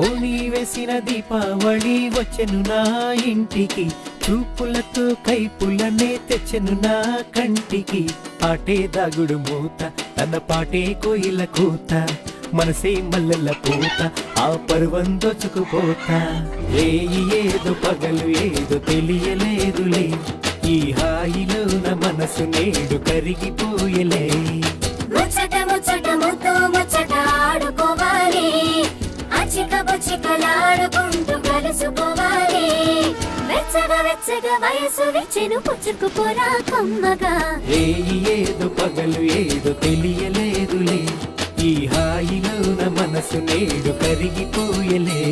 ఓణి వేసిన దీపావళి వచ్చెను నా ఇంటికి, చూపులతో కైపులనే తెచ్చెను నా కంటికి. పాటే దాగుడు మూత, తన పాటే కోయిల కూత, మనసే మల్లెల పూత, ఆ పర్వం దోచుకుపోతా. ఏదో పగలు ఏదో తెలియలేదులే, ఈ హాయిలోన మనసు నేడు కరిగిపోయలే. ముచ్చట ముచ్చట ముద్దు ముచ్చట ఆడుకోవాలి, అచిక బుచ్చికలాడుకుంటూ కలుసుకోవాలి. వెచ్చగా వెచ్చగా వయసు విచ్చెను పుచ్చుకుపోరా కమ్మగా. ఏదో పగలు ఏదో తెలియలేదులే, ఈ హాయిలోన మనసు నేడు కరిగిపోయలే.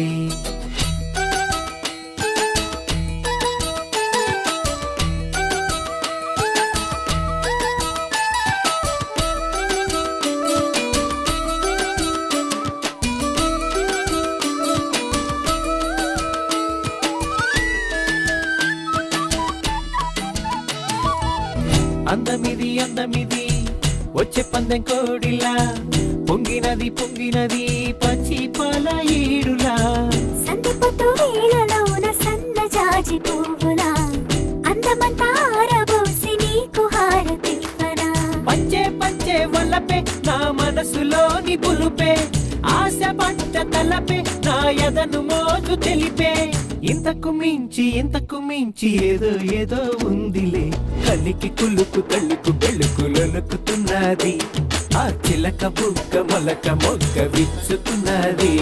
అందమిది అందమిది వచ్చే పందెం కోడిలా, పొంగినది పొంగినది పచ్చి పాల ఈడులా. సంధి పొట్టు వేళలోన సన్న జాజి పువ్వులా, అందమంతా ఆరబోసి నీకు హారతివ్వనా. పంచే పంచే వల్లపే నా మనసులోని పులుపే, ఆశ పంట తలపే నా ఎదను మోజు తెలిపే. ఇంతకు మించి ఏదో ఏదో ఉందిలే, కలికి కులుకు తల్లుకు బెళుకు లొలుకుతున్నది, ఆ చిలక బుక్క మొలక మొగ్గ విచ్చుతున్నది.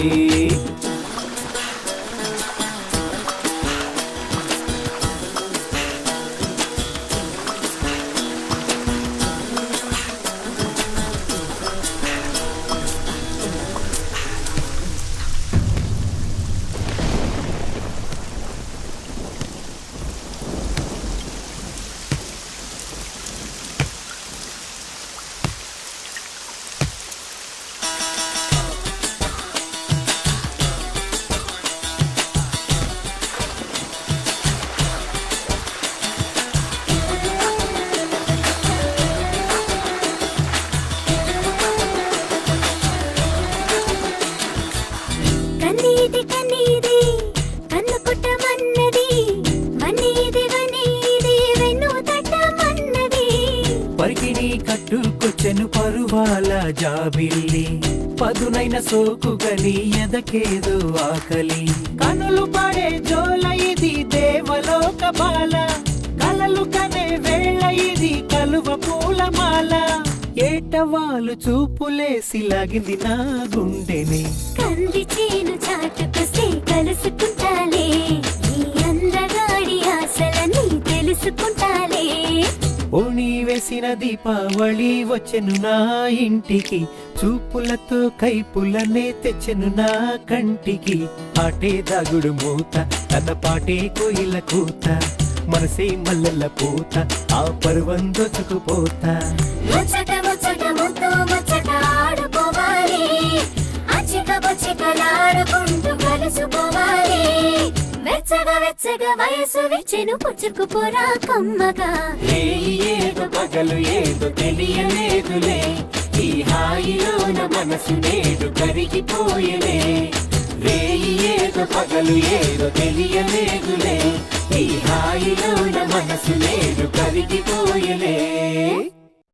కన్నీది కన్నీది కన్ను కొట్టమన్నది, వన్నీది వన్నీది వెన్ను తట్టమన్నది. పరికిని కట్టుకొచ్చెను పరువాల జాబిల్లి, పదునైన సోకుగని ఎదకేదో ఆకలి. కనులు పడే జోల ఇది దేవలోక బాల, కలలు కనే వేళ ఇది కలువ పూలమాల. ఏటవాలు చూపులేసి లాగింది నా గుండెని, కంది చేను చాటుకొస్తే కలుసుకుంటాలే, ఈ అందగాడి ఆశలని తెలుసుకుంటాలే. ఓణి వేసిన దీపావళి వచ్చెను నా ఇంటికి, చూపులతో కైపులనే తెచ్చెను నా కంటికి. పాటే దాగుడు మూత, తన పాటే కోయిల కూత, మనసే మల్లెల పూత, ఆ పర్వం దోచుకుపోతా. ముచ్చట ముచ్చట ముద్దు ముచ్చట ఆడుకోవాలి, అచిక బుచ్చికలాడుకుంటూ కలుసుకోవాలి. వెచ్చగా వెచ్చగా వయసు విచ్చెను పుచ్చుకుపోరా కమ్మగా. ఏదో పగలు ఏదో తెలియలేదులే, ఈ హాయిలోన మనసు నేడు కరిగిపోయలే. ఏదో పగలు ఏదో తెలియలేదులే,